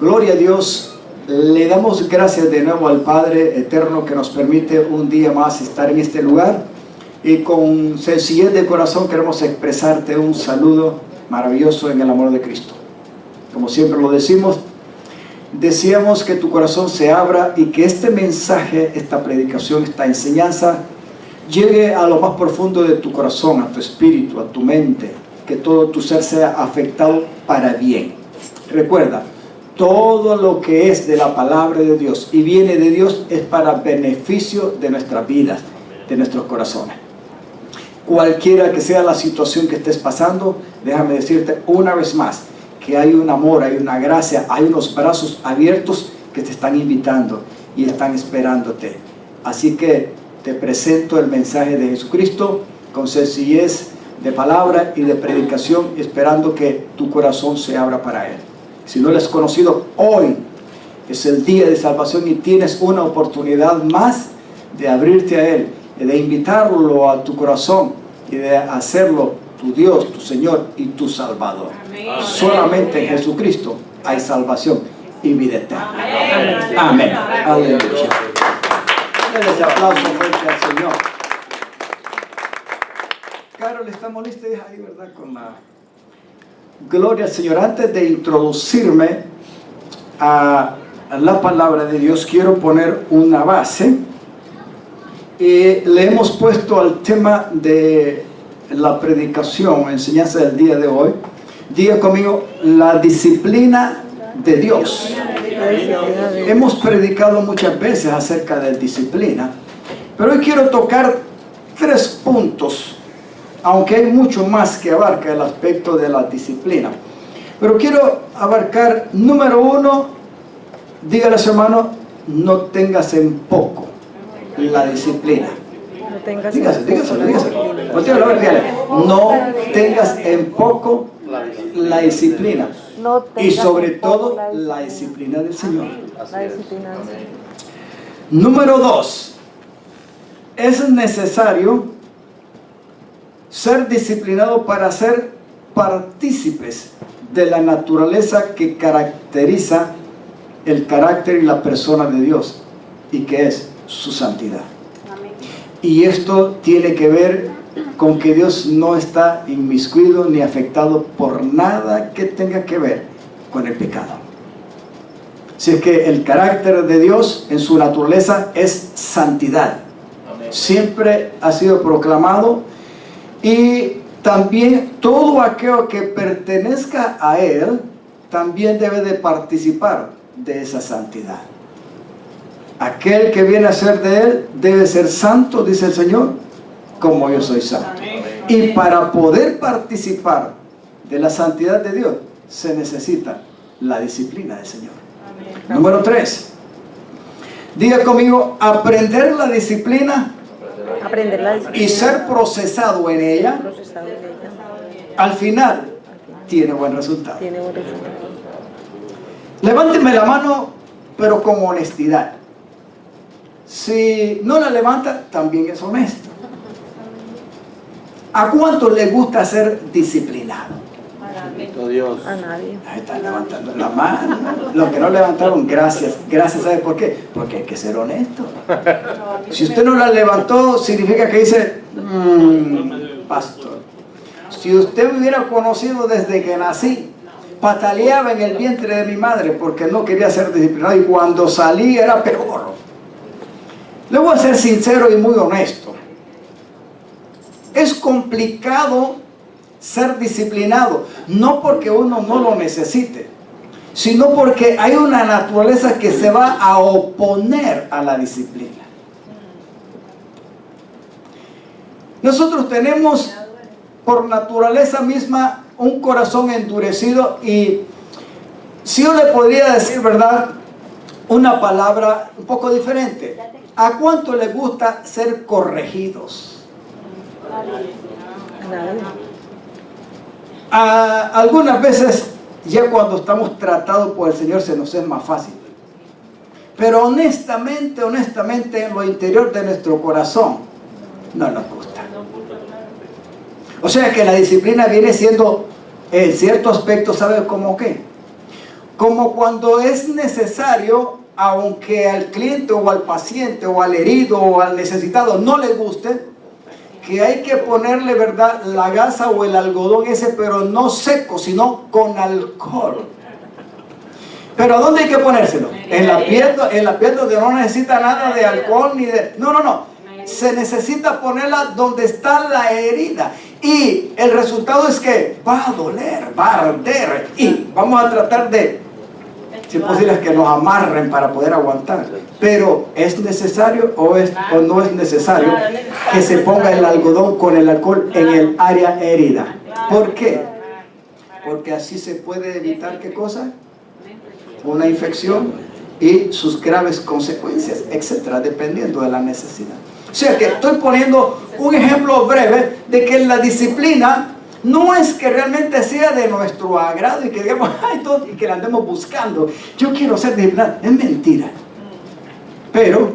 Gloria a Dios. Le damos gracias de nuevo al Padre Eterno que nos permite un día más estar en este lugar, y con sencillez de corazón queremos expresarte un saludo maravilloso en el amor de Cristo. Como siempre lo decimos, deseamos que tu corazón se abra y que este mensaje, esta predicación, esta enseñanza llegue a lo más profundo de tu corazón, a tu espíritu, a tu mente, que todo tu ser sea afectado para bien. Recuerda, todo lo que es de la palabra de Dios y viene de Dios es para beneficio de nuestras vidas, de nuestros corazones. Cualquiera que sea la situación que estés pasando, déjame decirte una vez más que hay un amor, hay una gracia, hay unos brazos abiertos que te están invitando y están esperándote. Así que te presento el mensaje de Jesucristo con sencillez de palabra y de predicación, esperando que tu corazón se abra para Él. Si no lo has conocido, hoy es el día de salvación y tienes una oportunidad más de abrirte a Él, de invitarlo a tu corazón y de hacerlo tu Dios, tu Señor y tu Salvador. Amén. Solamente en Jesucristo hay salvación y vida eterna. Amén. Amén. Aleluya. Denle ese aplauso fuerte al Señor. Carol, estamos listos ahí, ¿verdad? Con la gloria al Señor. Antes de introducirme a la palabra de Dios, quiero poner una base. Le hemos puesto al tema de la predicación, enseñanza del día de hoy. Diga conmigo, la disciplina de Dios. Hemos predicado muchas veces acerca de disciplina, pero hoy quiero tocar 3 puntos, aunque hay mucho más que abarca el aspecto de la disciplina. Pero quiero abarcar, número 1, dígale a su hermano, no tengas en poco la disciplina. Dígase. Voltéalo a ver, dígale, no tengas en poco la disciplina. Y sobre todo, la disciplina del Señor. Número 2, es necesario ser disciplinado para ser partícipes de la naturaleza que caracteriza el carácter y la persona de Dios, y que es su santidad. Amén. Y esto tiene que ver con que Dios no está inmiscuido ni afectado por nada que tenga que ver con el pecado. Si es que el carácter de Dios en su naturaleza es santidad. Amén. Siempre ha sido proclamado, y también todo aquello que pertenezca a Él también debe de participar de esa santidad. Aquel que viene a ser de Él debe ser santo, dice el Señor, como yo soy santo. Amén. Y para poder participar de la santidad de Dios se necesita la disciplina del Señor. Amén. Número 3, diga conmigo, aprender la disciplina y ser procesado en ella, al final tiene buen resultado. Levánteme la mano, pero con honestidad. Si no la levanta, también es honesto. ¿A cuánto le gusta ser disciplinado? Dios. A nadie. Ahí están levantando la mano. Los que no levantaron, gracias. Gracias, ¿sabe por qué? Porque hay que ser honesto. Si usted no la levantó, significa que dice, pastor, si usted me hubiera conocido desde que nací, pataleaba en el vientre de mi madre porque no quería ser disciplinado, y cuando salí era peor. Le voy a ser sincero y muy honesto. Es complicado ser disciplinado, no porque uno no lo necesite, sino porque hay una naturaleza que se va a oponer a la disciplina. Nosotros tenemos por naturaleza misma un corazón endurecido, y si yo le podría decir, ¿verdad?, una palabra un poco diferente. ¿A cuánto les gusta ser corregidos? Algunas veces, ya cuando estamos tratados por el Señor, se nos es más fácil. Pero honestamente, en lo interior de nuestro corazón, no nos gusta. O sea que la disciplina viene siendo, en cierto aspecto, ¿sabe cómo qué? como cuando es necesario, aunque al cliente o al paciente o al herido o al necesitado no le guste, que hay que ponerle, ¿verdad?, la gasa o el algodón ese, pero no seco, sino con alcohol. ¿Pero a dónde hay que ponérselo? En la piel donde no necesita nada de alcohol ni de... No. Se necesita ponerla donde está la herida. Y el resultado es que va a doler, va a arder. Y vamos a tratar de, si es posible, que nos amarren para poder aguantar. Pero ¿es necesario o no es necesario que se ponga el algodón con el alcohol en el área herida? ¿Por qué? Porque así se puede evitar, ¿qué cosa? Una infección y sus graves consecuencias, etcétera, dependiendo de la necesidad. O sea que estoy poniendo un ejemplo breve de que la disciplina no es que realmente sea de nuestro agrado y que digamos, ay, todo, y que la andemos buscando. Yo quiero ser disciplinado. Es mentira. Pero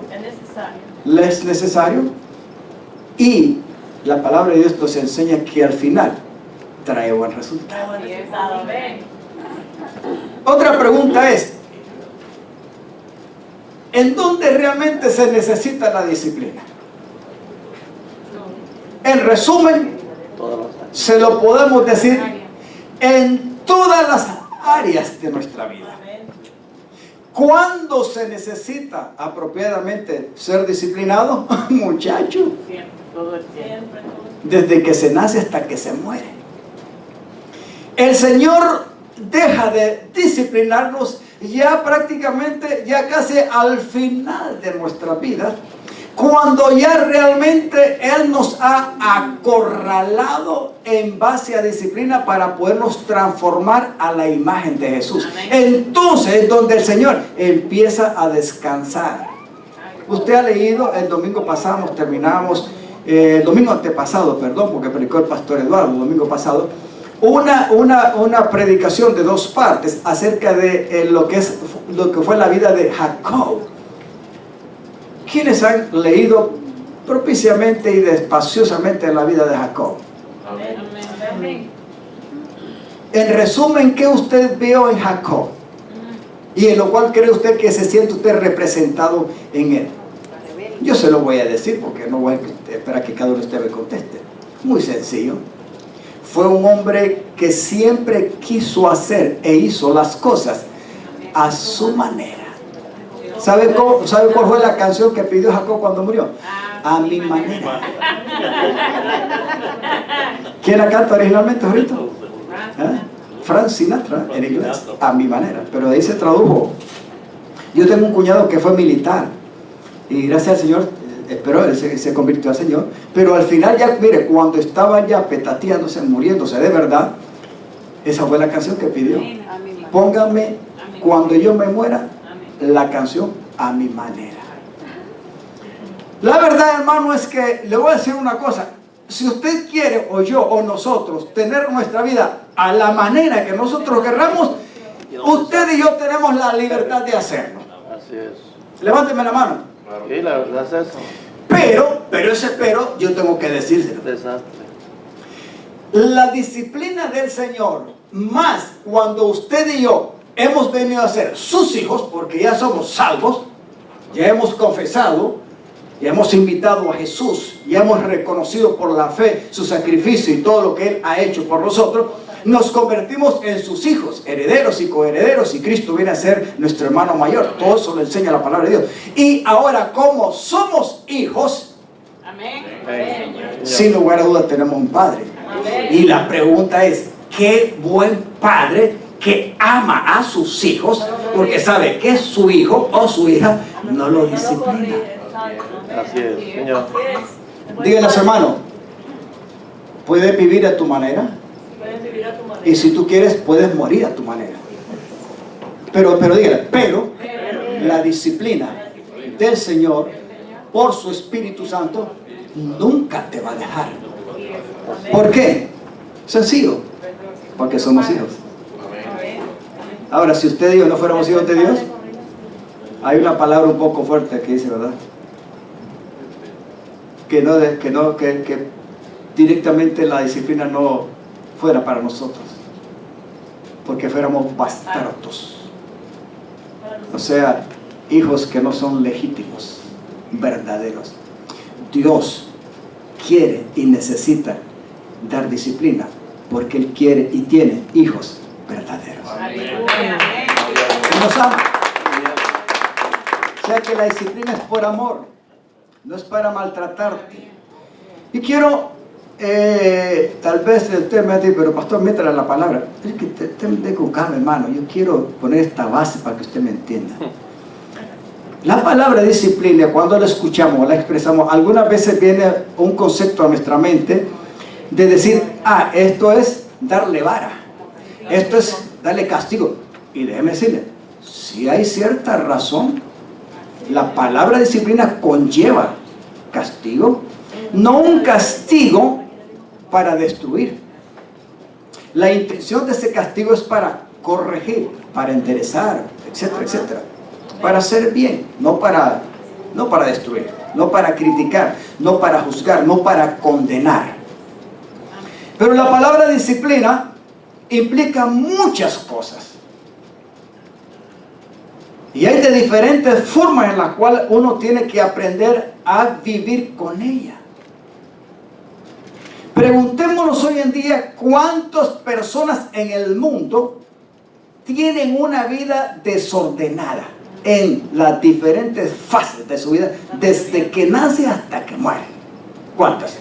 es necesario. Y la palabra de Dios nos enseña que al final trae buen resultado. Otra pregunta es, ¿en dónde realmente se necesita la disciplina? En resumen, se lo podemos decir en todas las áreas de nuestra vida. ¿Cuándo se necesita apropiadamente ser disciplinado? Muchacho, desde que se nace hasta que se muere. El Señor deja de disciplinarnos ya prácticamente, ya casi al final de nuestra vida, cuando ya realmente Él nos ha acorralado en base a disciplina para podernos transformar a la imagen de Jesús. Entonces es donde el Señor empieza a descansar. Usted ha leído, el domingo pasado terminamos, el domingo antepasado, perdón, porque predicó el pastor Eduardo el domingo pasado, una predicación de 2 partes acerca de lo que fue la vida de Jacob. ¿Quiénes han leído propiciamente y despaciosamente la vida de Jacob? Amén. En resumen, ¿qué usted vio en Jacob? Y en lo cual cree usted que se siente usted representado en él. Yo se lo voy a decir porque no voy a esperar que cada uno de ustedes me conteste. Muy sencillo. Fue un hombre que siempre quiso hacer e hizo las cosas a su manera. ¿Sabe cuál fue la canción que pidió Jacob cuando murió? A mi manera. ¿Quién la canta originalmente ahorita? Frank Sinatra, en inglés. A mi manera. Pero ahí se tradujo. Yo tengo un cuñado que fue militar. Y gracias al Señor, pero él se convirtió al Señor. Pero al final ya, mire, cuando estaba ya petateándose, muriéndose de verdad, esa fue la canción que pidió. Póngame, cuando yo me muera, la canción a mi manera. La verdad, hermano, es que le voy a decir una cosa. Si usted quiere, o yo, o nosotros, tener nuestra vida a la manera que nosotros querramos, usted y yo tenemos la libertad de hacerlo. Así es. Levánteme la mano. Sí, la verdad es eso. Pero ese pero yo tengo que decírselo. Desastre. La disciplina del Señor, más cuando usted y yo hemos venido a ser sus hijos, porque ya somos salvos, ya hemos confesado, ya hemos invitado a Jesús, ya hemos reconocido por la fe su sacrificio y todo lo que Él ha hecho por nosotros, nos convertimos en sus hijos, herederos y coherederos, y Cristo viene a ser nuestro hermano mayor. Todo eso lo enseña la palabra de Dios. Y ahora, como somos hijos, amén, sin lugar a dudas tenemos un Padre. Amén. Y la pregunta es, ¿qué buen Padre que ama a sus hijos, porque sabe que su hijo o su hija no lo disciplina? Así es, Señor. Díganle a su hermano, ¿puedes vivir a tu manera? Y si tú quieres, puedes morir a tu manera. Pero dígale, la disciplina del Señor por su Espíritu Santo nunca te va a dejar. ¿Por qué? Sencillo, porque somos hijos. Ahora, si usted y yo no fuéramos hijos de Dios, hay una palabra un poco fuerte que dice, ¿verdad? Que directamente la disciplina no fuera para nosotros, porque fuéramos bastardos. O sea, hijos que no son legítimos, verdaderos. Dios quiere y necesita dar disciplina porque Él quiere y tiene hijos verdaderos. Y nos ama. O sea que la disciplina es por amor, no es para maltratarte. Y quiero, tal vez usted me dice, pero pastor, métale la palabra. Es que te me con calma, hermano. Yo quiero poner esta base para que usted me entienda. La palabra disciplina, cuando la escuchamos, la expresamos, algunas veces viene un concepto a nuestra mente de decir, esto es darle vara, esto es darle castigo. Y déjeme decirle, si hay cierta razón, la palabra disciplina conlleva castigo, no un castigo para destruir. La intención de ese castigo es para corregir, para enderezar, etcétera, etcétera. Para hacer bien, no para destruir, no para criticar, no para juzgar, no para condenar. Pero la palabra disciplina implica muchas cosas. Y hay de diferentes formas en las cuales uno tiene que aprender a vivir con ella. Preguntémonos hoy en día cuántas personas en el mundo tienen una vida desordenada en las diferentes fases de su vida, desde que nace hasta que muere. ¿Cuántas?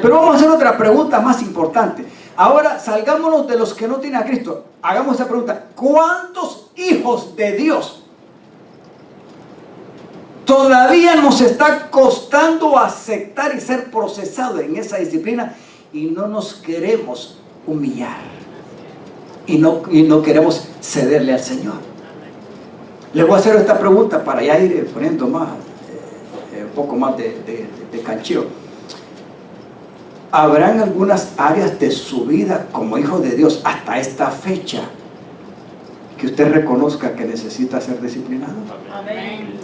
Pero vamos a hacer otra pregunta más importante. Ahora salgámonos de los que no tienen a Cristo. Hagamos esa pregunta. ¿Cuántos hijos de Dios todavía nos está costando aceptar y ser procesados en esa disciplina y no nos queremos humillar y no queremos cederle al Señor? Les voy a hacer esta pregunta para ya ir poniendo más, un poco más de cancheo. ¿Habrán algunas áreas de su vida como hijo de Dios hasta esta fecha que usted reconozca que necesita ser disciplinado? Amén.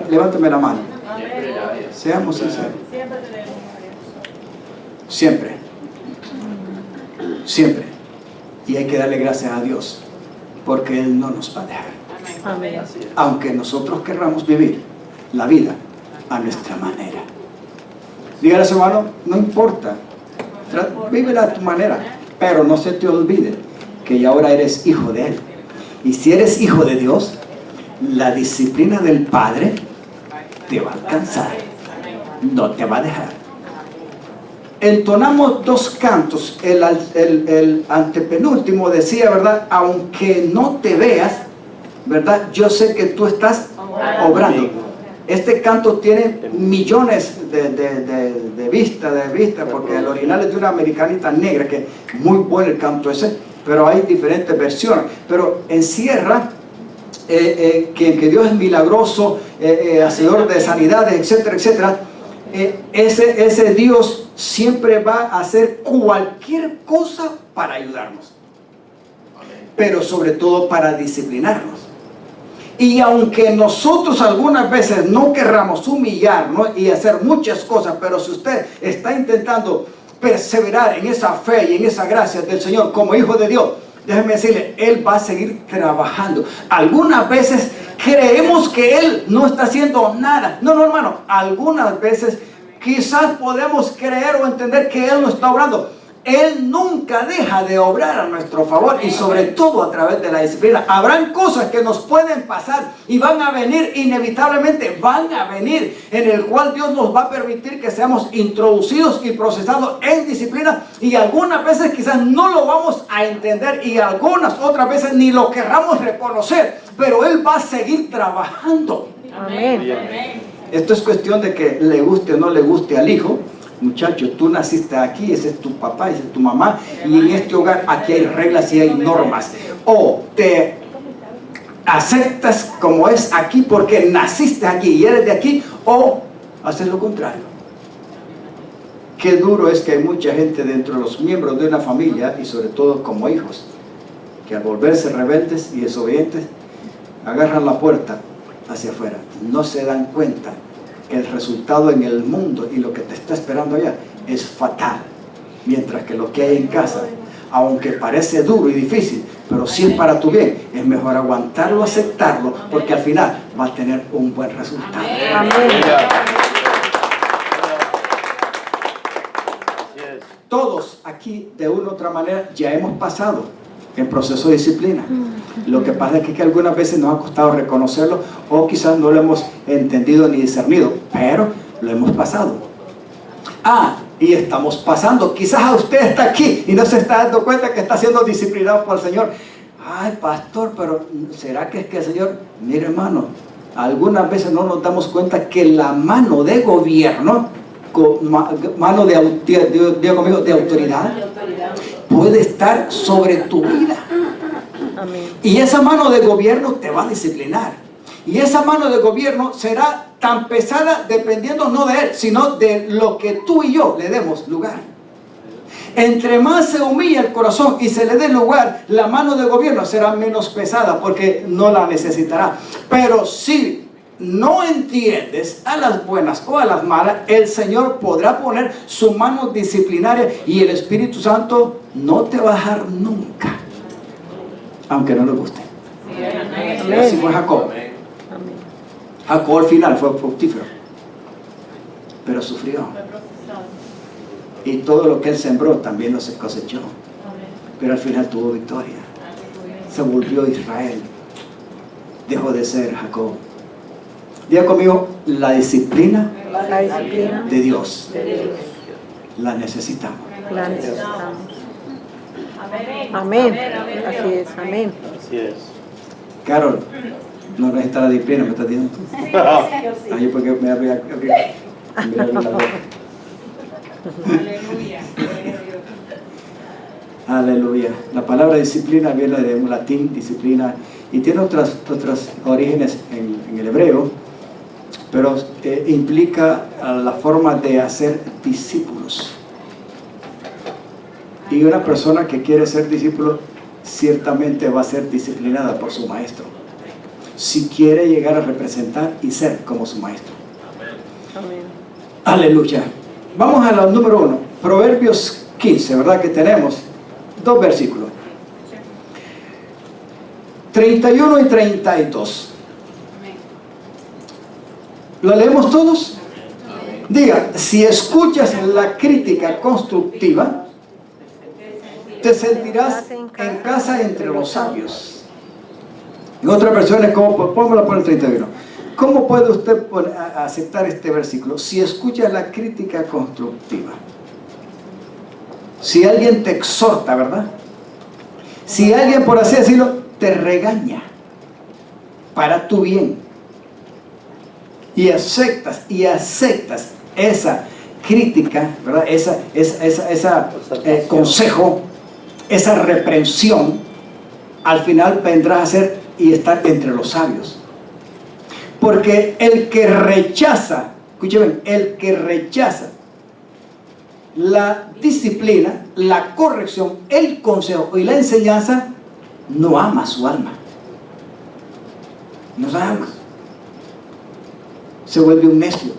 Levánteme la mano. Amén. Seamos sinceros. Siempre. Siempre. Y hay que darle gracias a Dios porque Él no nos va a dejar. Amén. Aunque nosotros querramos vivir la vida a nuestra manera. Dígale a su hermano, no importa, vívela a tu manera, pero no se te olvide que ya ahora eres hijo de Él. Y si eres hijo de Dios, la disciplina del Padre te va a alcanzar, no te va a dejar. Entonamos dos cantos. El antepenúltimo decía, ¿verdad? Aunque no te veas, ¿verdad? Yo sé que tú estás obrando. Este canto tiene millones de vistas, porque el original es de una americanita negra, que es muy bueno el canto ese, pero hay diferentes versiones. Pero encierra que Dios es milagroso, hacedor de sanidades, etcétera, etcétera. Ese Dios siempre va a hacer cualquier cosa para ayudarnos, pero sobre todo para disciplinarnos. Y aunque nosotros algunas veces no querramos humillarnos y hacer muchas cosas, pero si usted está intentando perseverar en esa fe y en esa gracia del Señor como hijo de Dios, déjeme decirle, Él va a seguir trabajando. Algunas veces creemos que Él no está haciendo nada. No, hermano, algunas veces quizás podemos creer o entender que Él no está obrando. Él nunca deja de obrar a nuestro favor, y sobre todo a través de la disciplina. Habrán cosas que nos pueden pasar y van a venir, inevitablemente van a venir, en el cual Dios nos va a permitir que seamos introducidos y procesados en disciplina, y algunas veces quizás no lo vamos a entender y algunas otras veces ni lo querramos reconocer, pero Él va a seguir trabajando. Amén. Esto es cuestión de que le guste o no le guste al hijo. Muchacho, tú naciste aquí, ese es tu papá, ese es tu mamá, y en este hogar aquí hay reglas y hay normas. O te aceptas como es aquí porque naciste aquí y eres de aquí, o haces lo contrario. Qué duro es que hay mucha gente dentro de los miembros de una familia, y sobre todo como hijos, que al volverse rebeldes y desobedientes agarran la puerta hacia afuera, no se dan cuenta que el resultado en el mundo y lo que te está esperando allá es fatal, mientras que lo que hay en casa, aunque parece duro y difícil, Pero si es para tu bien, es mejor aguantarlo, aceptarlo, porque al final va a tener un buen resultado. Amén. Todos aquí, de una u otra manera, ya hemos pasado en proceso de disciplina. Lo que pasa es que algunas veces nos ha costado reconocerlo, o quizás no lo hemos entendido ni discernido, pero lo hemos pasado. Y estamos pasando. Quizás a usted está aquí y no se está dando cuenta que está siendo disciplinado por el Señor. Ay, pastor, pero ¿será que es que el Señor? Mire, hermano, algunas veces no nos damos cuenta que la mano de gobierno, mano de autoridad, puede estar sobre tu vida. Amén. Y esa mano de gobierno te va a disciplinar. Y esa mano de gobierno será tan pesada dependiendo no de él, sino de lo que tú y yo le demos lugar. Entre más se humilla el corazón y se le dé lugar, la mano de gobierno será menos pesada porque no la necesitará. Pero si no entiendes a las buenas o a las malas, el Señor podrá poner su mano disciplinaria y el Espíritu Santo no te va a dejar nunca, aunque no le guste. Así fue Jacob. Jacob al final fue fructífero, pero sufrió. Y todo lo que él sembró también lo cosechó. Pero al final tuvo victoria. Se volvió Israel. Dejó de ser Jacob. Diga conmigo, la disciplina de Dios. La necesitamos. La necesitamos. Amén. Así es, amén. Así es. Carol, no necesita la disciplina, me estás diciendo. Ahí porque me voy a abrir la boca. Aleluya. La palabra disciplina viene de un latín, disciplina, y tiene otros orígenes en el hebreo, pero implica la forma de hacer discípulos. Y una persona que quiere ser discípulo ciertamente va a ser disciplinada por su maestro, si quiere llegar a representar y ser como su maestro. Amén. Aleluya. Vamos a la número 1, Proverbios 15, ¿verdad? Que tenemos 2 versículos, 31 y 32. ¿Lo leemos todos? Diga, si escuchas la crítica constructiva, te sentirás en casa entre los sabios. En otras versiones, póngala por el 31. ¿Cómo puede usted aceptar este versículo? Si escucha la crítica constructiva. Si alguien te exhorta, ¿verdad? Si alguien, por así decirlo, te regaña para tu bien, y aceptas esa crítica, ¿verdad? Esa consejo, esa reprensión, al final vendrás a ser y estar entre los sabios. Porque el que rechaza, escuchen, el que rechaza la disciplina, la corrección, el consejo y la enseñanza, no ama su alma. No se ama. Se vuelve un necio,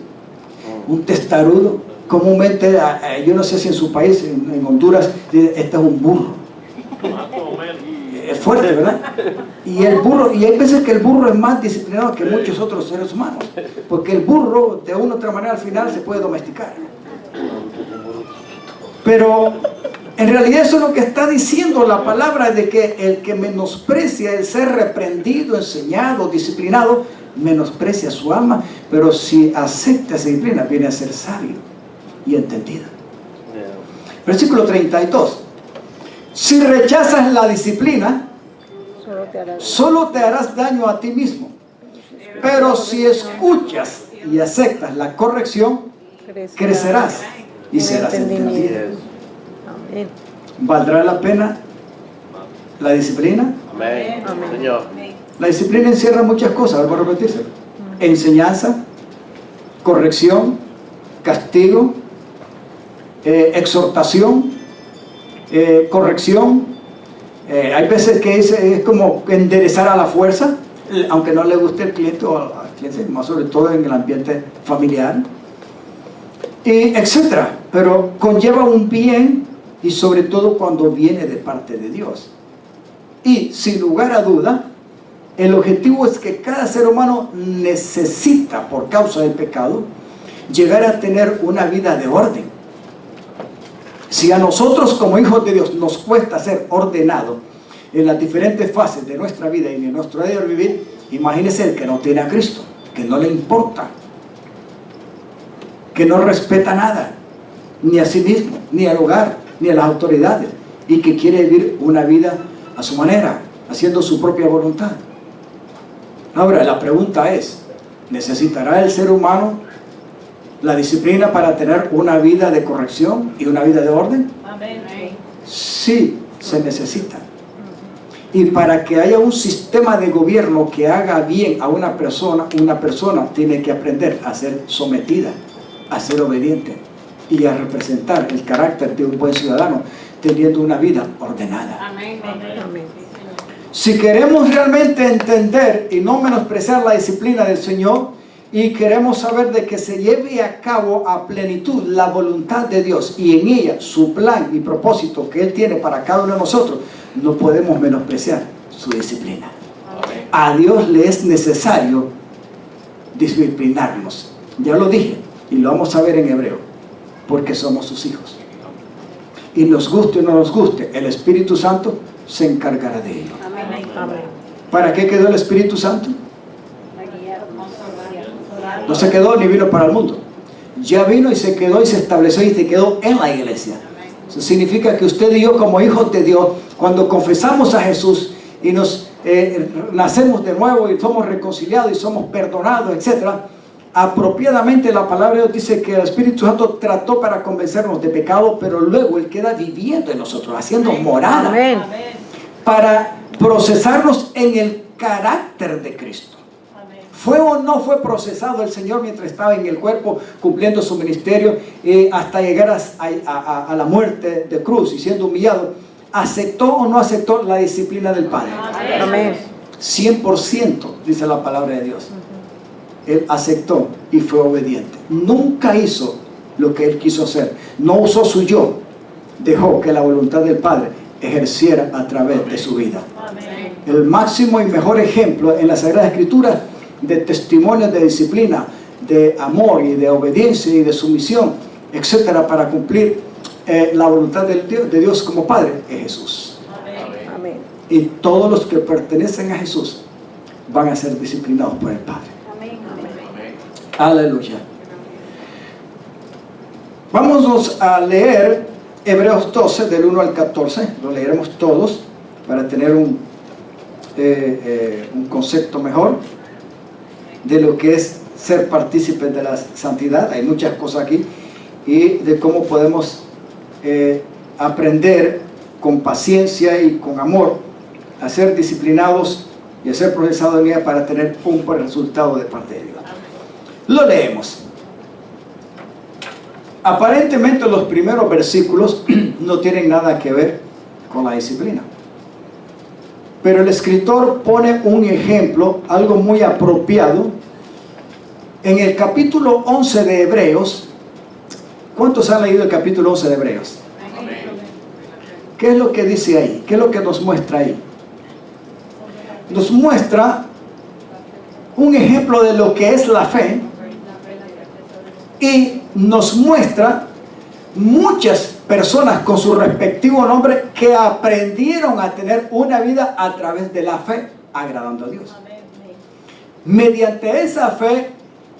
un testarudo. Comúnmente, yo no sé si en su país, en Honduras, este es un burro. Es fuerte, ¿verdad? Y el burro, y hay veces que el burro es más disciplinado que muchos otros seres humanos, porque el burro de una u otra manera al final se puede domesticar. Pero en realidad eso es lo que está diciendo la palabra, de que el que menosprecia el ser reprendido, enseñado, disciplinado, menosprecia su alma, pero si acepta esa disciplina, viene a ser sabio y entendido. Versículo 32. Si rechazas la disciplina, solo te harás daño a ti mismo. Pero si escuchas y aceptas la corrección, crecerás y serás entendido. Amén. ¿Valdrá la pena la disciplina? Amén. Señor. La disciplina encierra muchas cosas, vuelvo a repetirse. Enseñanza, corrección, castigo, exhortación, corrección. Hay veces que es como enderezar a la fuerza, aunque no le guste el cliente o al cliente, más sobre todo en el ambiente familiar, y etcétera. Pero conlleva un bien, y sobre todo cuando viene de parte de Dios. Y sin lugar a duda, el objetivo es que cada ser humano necesita, por causa del pecado, llegar a tener una vida de orden. Si a nosotros como hijos de Dios nos cuesta ser ordenados en las diferentes fases de nuestra vida y en nuestro diario vivir, imagínese el que no tiene a Cristo, que no le importa, que no respeta nada, ni a sí mismo, ni al hogar, ni a las autoridades, y que quiere vivir una vida a su manera, haciendo su propia voluntad. Ahora, la pregunta es, ¿necesitará el ser humano la disciplina para tener una vida de corrección y una vida de orden? Amén. Sí, se necesita. Y para que haya un sistema de gobierno que haga bien a una persona tiene que aprender a ser sometida, a ser obediente y a representar el carácter de un buen ciudadano, teniendo una vida ordenada. Amén. Amén. Si queremos realmente entender y no menospreciar la disciplina del Señor, y queremos saber de que se lleve a cabo a plenitud la voluntad de Dios y en ella su plan y propósito que Él tiene para cada uno de nosotros, no podemos menospreciar su disciplina. A Dios le es necesario disciplinarnos. Ya lo dije y lo vamos a ver en hebreo, porque somos sus hijos. Y nos guste o no nos guste, el Espíritu Santo se encargará de ello. Amén. Amén. ¿Para qué quedó el Espíritu Santo? No se quedó ni vino para el mundo. Ya vino y se quedó y se estableció y se quedó en la iglesia. Eso significa que usted y yo como hijos de Dios, cuando confesamos a Jesús y nos nacemos de nuevo y somos reconciliados y somos perdonados, etc., apropiadamente la palabra de Dios dice que el Espíritu Santo trató para convencernos de pecado, pero luego Él queda viviendo en nosotros, haciendo morada, Amén. para procesarnos en el carácter de Cristo. ¿Fue o no fue procesado el Señor mientras estaba en el cuerpo cumpliendo su ministerio hasta llegar a la muerte de cruz y siendo humillado? ¿Aceptó o no aceptó la disciplina del Padre? Amén. 100% dice la palabra de Dios. Él aceptó y fue obediente. Nunca hizo lo que Él quiso hacer. No usó su yo. Dejó que la voluntad del Padre ejerciera a través de su vida. El máximo y mejor ejemplo en la Sagrada Escritura de testimonios de disciplina, de amor y de obediencia y de sumisión, etcétera, para cumplir la voluntad de Dios como Padre, es Jesús. Amén. Y todos los que pertenecen a Jesús van a ser disciplinados por el Padre. Aleluya. Vámonos a leer Hebreos 12 del 1 al 14. Lo leeremos todos para tener un concepto mejor de lo que es ser partícipes de la santidad. Hay muchas cosas aquí, y de cómo podemos aprender con paciencia y con amor a ser disciplinados y a ser procesados en ella para tener un buen resultado de parte de Dios. Lo leemos. Aparentemente los primeros versículos no tienen nada que ver con la disciplina, pero el escritor pone un ejemplo, algo muy apropiado, en el capítulo 11 de Hebreos. ¿Cuántos han leído el capítulo 11 de Hebreos? ¿Qué es lo que dice ahí? ¿Qué es lo que nos muestra ahí? Nos muestra un ejemplo de lo que es la fe, y nos muestra muchas personas con su respectivo nombre que aprendieron a tener una vida a través de la fe, agradando a Dios. Mediante esa fe,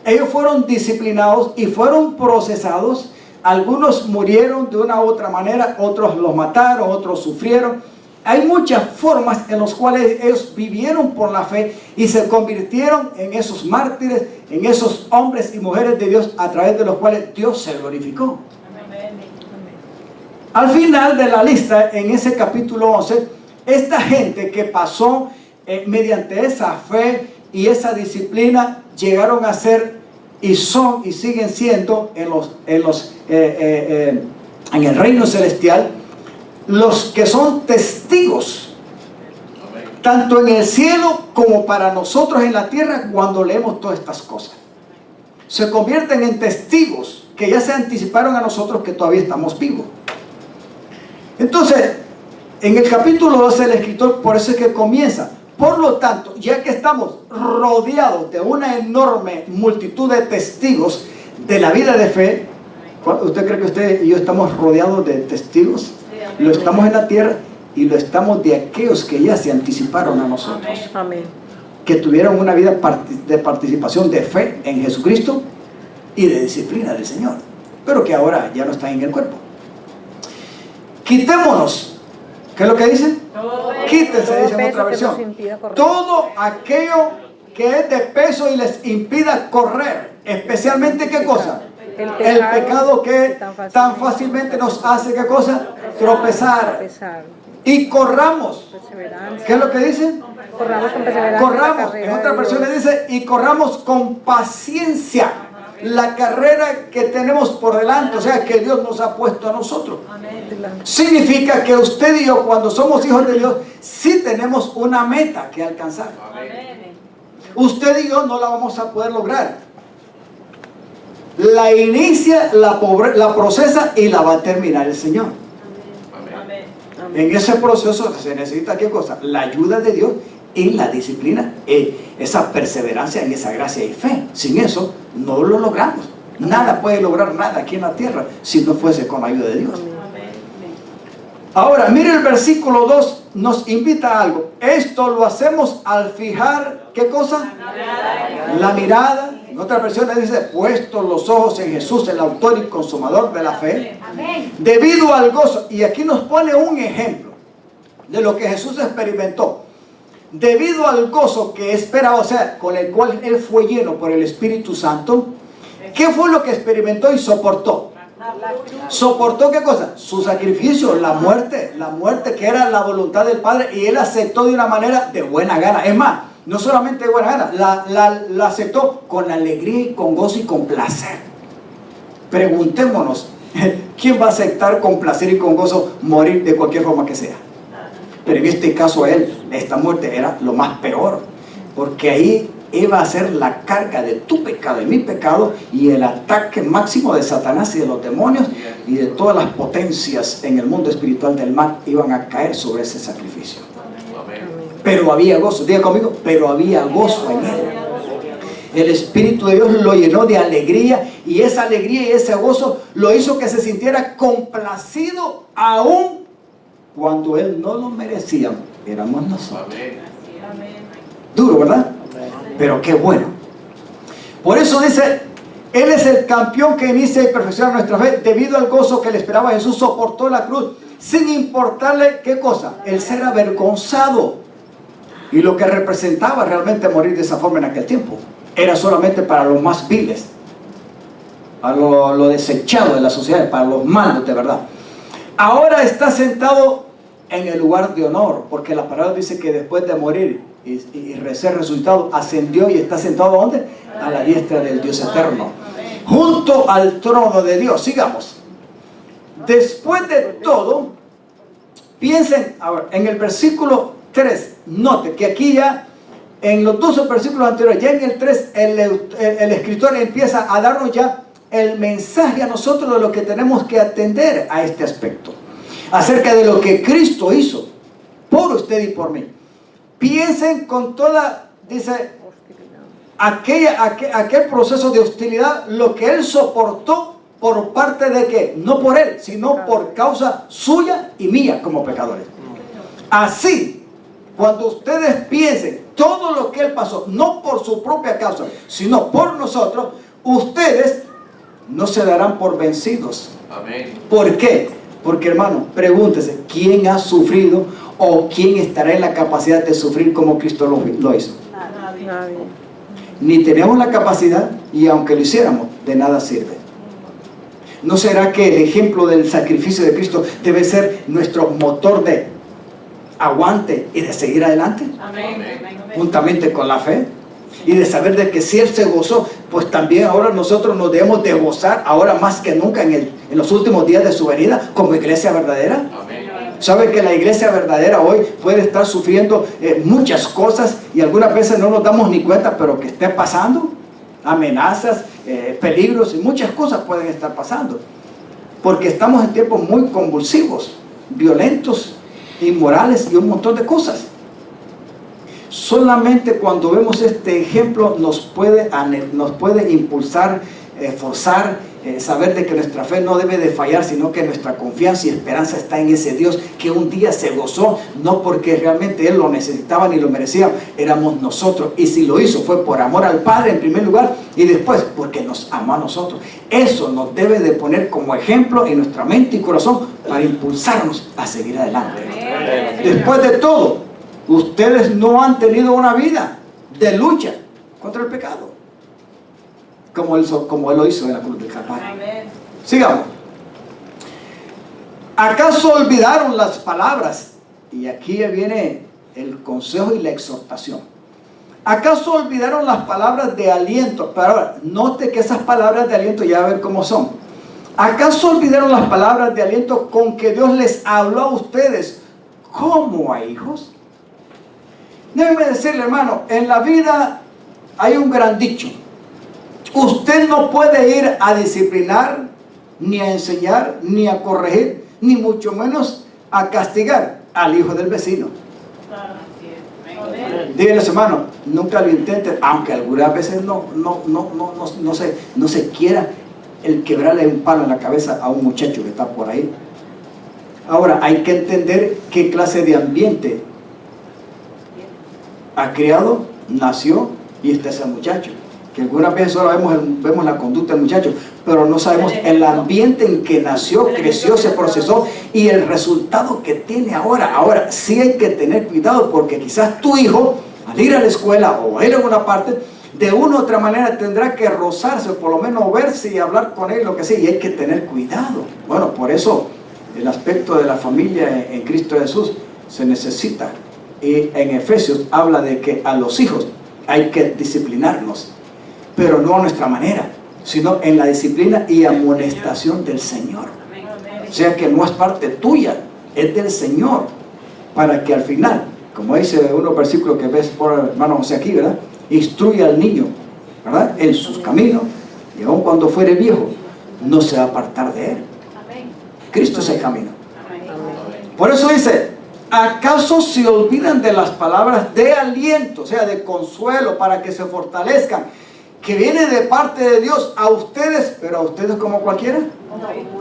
ellos fueron disciplinados y fueron procesados. Algunos murieron de una u otra manera, otros los mataron, otros sufrieron. Hay muchas formas en las cuales ellos vivieron por la fe y se convirtieron en esos mártires, en esos hombres y mujeres de Dios a través de los cuales Dios se glorificó. Al final de la lista, en ese capítulo 11, esta gente que pasó mediante esa fe y esa disciplina, llegaron a ser y son y siguen siendo en el reino celestial los que son testigos, tanto en el cielo como para nosotros en la tierra, cuando leemos todas estas cosas. Se convierten en testigos que ya se anticiparon a nosotros que todavía estamos vivos. Entonces, En el capítulo 12 el escritor, por eso es que comienza. Por lo tanto, ya que estamos rodeados de una enorme multitud de testigos de la vida de fe, ¿usted cree que usted y yo estamos rodeados de testigos? Lo estamos en la tierra y lo estamos de aquellos que ya se anticiparon a nosotros. Amén. Que tuvieron una vida de participación de fe en Jesucristo y de disciplina del Señor, pero que ahora ya no están en el cuerpo. Quitémonos. ¿Qué es lo que dice? Quítense, dice en otra versión. Todo aquello que es de peso y les impida correr. Especialmente, ¿qué cosa? El pecado que tan fácilmente nos hace, ¿qué cosa? Tropezar. Y corramos. ¿Qué es lo que dice? Corramos con perseverancia. Corramos. En otra versión le dice, y corramos con paciencia la carrera que tenemos por delante, o sea, que Dios nos ha puesto a nosotros. Significa que usted y yo, cuando somos hijos de Dios, sí tenemos una meta que alcanzar. Usted y yo no la vamos a poder lograr. La inicia, la procesa y la va a terminar el Señor. En ese proceso se necesita, ¿qué cosa? La ayuda de Dios y la disciplina, esa perseverancia en esa gracia y fe. Sin eso no lo logramos. Nada puede lograr nada aquí en la tierra si no fuese con la ayuda de Dios. Ahora, mire el versículo 2, nos invita a algo. Esto lo hacemos al fijar, ¿qué cosa? La mirada. En otra versión le dice, puestos los ojos en Jesús, el autor y consumador de la fe. Debido al gozo. Y aquí nos pone un ejemplo de lo que Jesús experimentó. Debido al gozo que esperaba, o sea, con el cual Él fue lleno por el Espíritu Santo, ¿qué fue lo que experimentó y soportó? ¿Soportó qué cosa? Su sacrificio, la muerte que era la voluntad del Padre, y Él aceptó de una manera de buena gana. Es más, no solamente de buena gana, la aceptó con alegría y con gozo y con placer. Preguntémonos, ¿quién va a aceptar con placer y con gozo morir de cualquier forma que sea? Pero en este caso esta muerte era lo más peor, porque ahí iba a ser la carga de tu pecado y mi pecado, y el ataque máximo de Satanás y de los demonios y de todas las potencias en el mundo espiritual del mal iban a caer sobre ese sacrificio. Pero había gozo, diga conmigo, pero había gozo en él. El Espíritu de Dios lo llenó de alegría, y esa alegría y ese gozo lo hizo que se sintiera complacido aún cuando Él no lo merecía. Éramos nosotros. Duro, ¿verdad? Pero qué bueno. Por eso dice, Él es el campeón que inicia y perfecciona nuestra fe. Debido al gozo que le esperaba, Jesús soportó la cruz sin importarle, ¿qué cosa? El ser avergonzado. Y lo que representaba realmente morir de esa forma en aquel tiempo era solamente para los más viles, para lo desechado de la sociedad, para los malos de verdad. Ahora está sentado en el lugar de honor, porque la palabra dice que después de morir y ser resucitado, ascendió y está sentado ¿a dónde? A la diestra del Dios eterno, junto al trono de Dios. Sigamos. Después de todo, piensen ahora en el versículo 3. Note que aquí ya, en los 12 versículos anteriores, ya en el 3, el escritor empieza a darnos ya el mensaje a nosotros de lo que tenemos que atender a este aspecto, acerca de lo que Cristo hizo por usted y por mí. Piensen con toda, dice, aquel proceso de hostilidad, lo que Él soportó por parte de que, no por Él, sino por causa suya y mía como pecadores. Así, cuando ustedes piensen todo lo que Él pasó, no por su propia causa, sino por nosotros, ustedes no se darán por vencidos. Amén. ¿Por qué? Porque, hermano, pregúntese, ¿quién ha sufrido o quién estará en la capacidad de sufrir como Cristo lo hizo? Nadie. Ni tenemos la capacidad, y aunque lo hiciéramos, de nada sirve. ¿No será que el ejemplo del sacrificio de Cristo debe ser nuestro motor de aguante y de seguir adelante? Amén. Juntamente con la fe, y de saber de que si Él se gozó, pues también ahora nosotros nos debemos de gozar, ahora más que nunca en los últimos días de su venida, como iglesia verdadera. Amén. ¿Sabe que la iglesia verdadera hoy puede estar sufriendo muchas cosas, y algunas veces no nos damos ni cuenta, pero que esté pasando? Amenazas, peligros y muchas cosas pueden estar pasando, porque estamos en tiempos muy convulsivos, violentos, inmorales y un montón de cosas. Solamente cuando vemos este ejemplo nos puede impulsar, forzar, saber de que nuestra fe no debe de fallar, sino que nuestra confianza y esperanza está en ese Dios que un día se gozó, no porque realmente Él lo necesitaba ni lo merecía, éramos nosotros, y si lo hizo fue por amor al Padre en primer lugar, y después porque nos amó a nosotros. Eso nos debe de poner como ejemplo en nuestra mente y corazón para impulsarnos a seguir adelante. Después de todo, ustedes no han tenido una vida de lucha contra el pecado, como Él lo hizo en la cruz del Calvario. Sigamos. ¿Acaso olvidaron las palabras? Y aquí viene el consejo y la exhortación. ¿Acaso olvidaron las palabras de aliento? Pero ahora, note que esas palabras de aliento, ya a ver cómo son. ¿Acaso olvidaron las palabras de aliento con que Dios les habló a ustedes como a hijos? Déjenme decirle, hermano, en la vida hay un gran dicho. Usted no puede ir a disciplinar, ni a enseñar, ni a corregir, ni mucho menos a castigar al hijo del vecino. Díganle, hermano, nunca lo intenten, aunque algunas veces no se quiera el quebrarle un palo en la cabeza a un muchacho que está por ahí. Ahora, hay que entender qué clase de ambiente ha criado, nació y está ese muchacho. Que algunas veces solo vemos la conducta del muchacho, pero no sabemos el ambiente en que nació, creció, se procesó y el resultado que tiene ahora. Ahora sí hay que tener cuidado, porque quizás tu hijo, al ir a la escuela o a ir a alguna parte, de una u otra manera tendrá que rozarse, o por lo menos verse y hablar con él, lo que sea, y hay que tener cuidado. Bueno, por eso el aspecto de la familia en Cristo Jesús se necesita. Y en Efesios habla de que a los hijos hay que disciplinarlos, pero no a nuestra manera, sino en la disciplina y amonestación del Señor. O sea que no es parte tuya, es del Señor, para que al final, como dice unos versículos que ves por hermano José aquí, ¿verdad? Instruye al niño, ¿verdad? En sus caminos, y aun cuando fuere viejo, no se va a apartar de él. Cristo es el camino. Por eso dice, ¿acaso se olvidan de las palabras de aliento, o sea, de consuelo, para que se fortalezcan, que viene de parte de Dios a ustedes, pero a ustedes como cualquiera?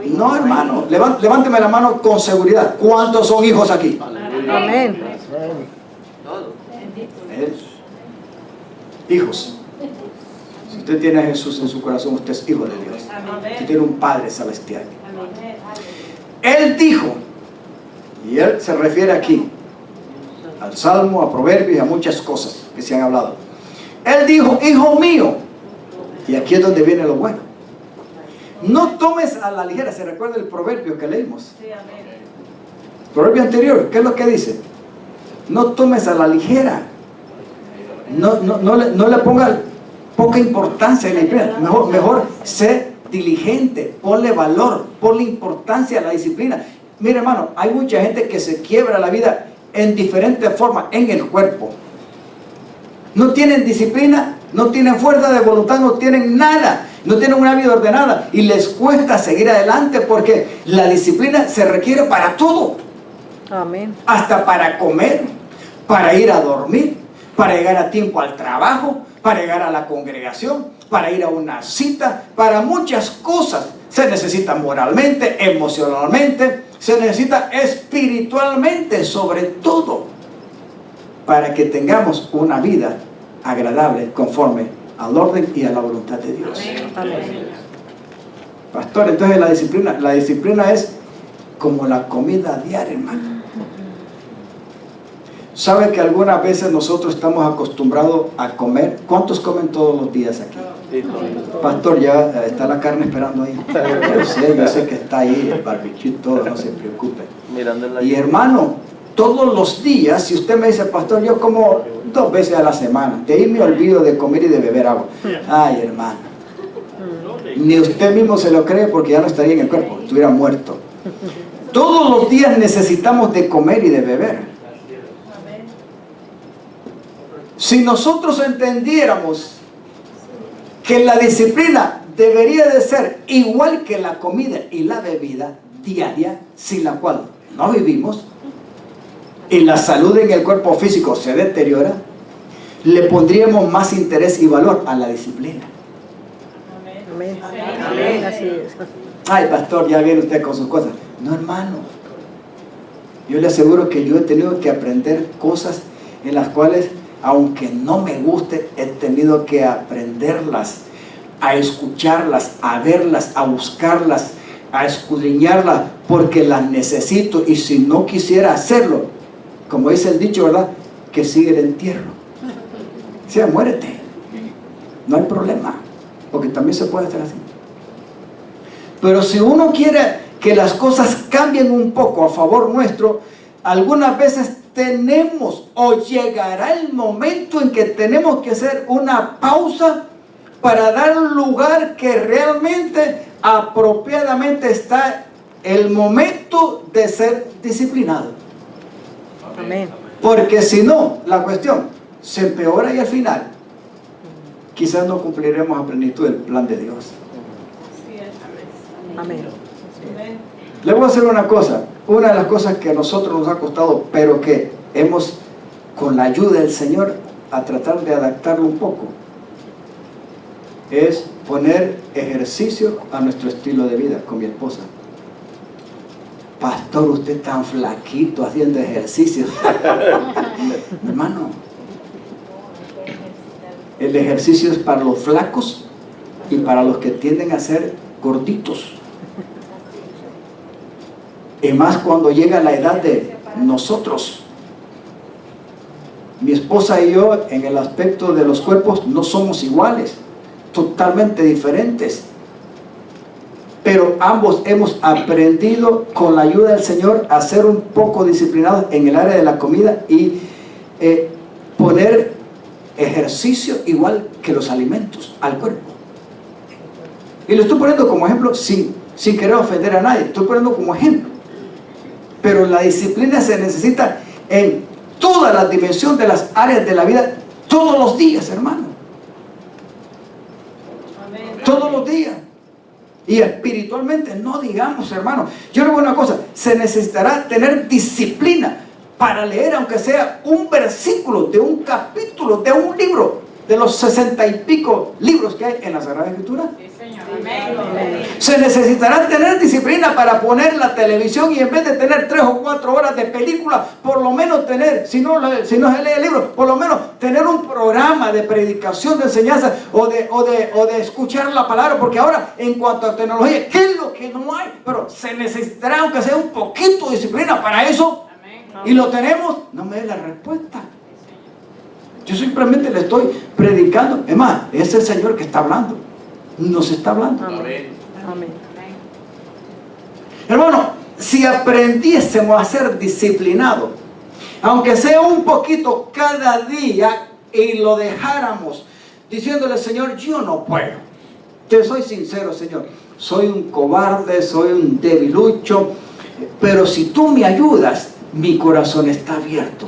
No, hermano, levánteme la mano con seguridad. ¿Cuántos son hijos aquí? Amén. Hijos. Si usted tiene a Jesús en su corazón, usted es hijo de Dios. Usted tiene un Padre celestial. Él dijo, y Él se refiere aquí al Salmo, a Proverbios y a muchas cosas que se han hablado. Él dijo, hijo mío, y aquí es donde viene lo bueno, no tomes a la ligera. ¿Se recuerda el proverbio que leímos? Proverbio anterior, ¿qué es lo que dice? No tomes a la ligera, no le pongas poca importancia en la disciplina. Mejor sé diligente, ponle valor, ponle importancia a la disciplina. Mire, hermano, hay mucha gente que se quiebra la vida en diferentes formas en el cuerpo. No tienen disciplina, no tienen fuerza de voluntad, no tienen nada, no tienen una vida ordenada y les cuesta seguir adelante, porque la disciplina se requiere para todo. Amén. Hasta para comer, para ir a dormir, para llegar a tiempo al trabajo, para llegar a la congregación, para ir a una cita, para muchas cosas. Se necesita moralmente, emocionalmente, se necesita espiritualmente, sobre todo, para que tengamos una vida agradable conforme al orden y a la voluntad de Dios. Amén. Pastor, entonces la disciplina es como la comida diaria, hermano. ¿Sabe que algunas veces nosotros estamos acostumbrados a comer? ¿Cuántos comen todos los días aquí? Pastor, ya está la carne esperando ahí. Yo sé que está ahí el barbecue, todo, no se preocupe. Y hermano, todos los días, si usted me dice, pastor, yo como 2 veces a la semana, de ahí me olvido de comer y de beber agua. Ay, hermano, ni usted mismo se lo cree, porque ya no estaría en el cuerpo, estuviera muerto. Todos los días necesitamos de comer y de beber. Si nosotros entendiéramos que la disciplina debería de ser igual que la comida y la bebida diaria, sin la cual no vivimos, y la salud en el cuerpo físico se deteriora, le pondríamos más interés y valor a la disciplina. Amén. Amén. Así es. Ay, pastor, ya viene usted con sus cosas. No, hermano. Yo le aseguro que yo he tenido que aprender cosas en las cuales, aunque no me guste, he tenido que aprenderlas, a escucharlas, a verlas, a buscarlas, a escudriñarlas, porque las necesito. Y si no quisiera hacerlo, como dice el dicho, ¿verdad? Que sigue el entierro. O sea, muérete. No hay problema, porque también se puede hacer así. Pero si uno quiere que las cosas cambien un poco a favor nuestro, algunas veces tenemos o llegará el momento en que tenemos que hacer una pausa para dar un lugar que realmente apropiadamente está el momento de ser disciplinado. Amén. Porque si no, la cuestión se empeora y al final quizás no cumpliremos a plenitud el plan de Dios. Amén. Le voy a hacer una cosa, una de las cosas que a nosotros nos ha costado, pero que hemos, con la ayuda del Señor, a tratar de adaptarlo un poco, es poner ejercicio a nuestro estilo de vida con mi esposa. Pastor, usted tan flaquito haciendo ejercicio. Hermano, el ejercicio es para los flacos y para los que tienden a ser gorditos. Y más cuando llega la edad de nosotros. Mi esposa y yo, en el aspecto de los cuerpos, no somos iguales, totalmente diferentes. Pero ambos hemos aprendido con la ayuda del Señor a ser un poco disciplinados en el área de la comida y poner ejercicio igual que los alimentos al cuerpo. Y lo estoy poniendo como ejemplo sin querer ofender a nadie, estoy poniendo como ejemplo. Pero la disciplina se necesita en toda la dimensión de las áreas de la vida, todos los días, hermano. Amén. Todos los días. Y espiritualmente, no digamos, hermano. Yo le digo una cosa, se necesitará tener disciplina para leer, aunque sea un versículo de un capítulo, de un libro, de los 60 y pico libros que hay en la Sagrada Escritura. Sí, Señor. Amén. Se necesitará tener disciplina para poner la televisión y en vez de tener 3 o 4 horas de película, por lo menos tener, si no se lee el libro, por lo menos tener un programa de predicación, de enseñanza o de escuchar la palabra, porque ahora en cuanto a tecnología, ¿qué es lo que no hay? Pero se necesitará, aunque sea un poquito de disciplina para eso. Amén. Y lo tenemos. No me dé la respuesta. Yo simplemente le estoy predicando. Es más, es el Señor que está hablando. Nos está hablando. Amén. Amén. Hermano, si aprendiésemos a ser disciplinados, aunque sea un poquito cada día, y lo dejáramos diciéndole, Señor, yo no puedo. Te soy sincero, Señor. Soy un cobarde, soy un debilucho, pero si tú me ayudas, mi corazón está abierto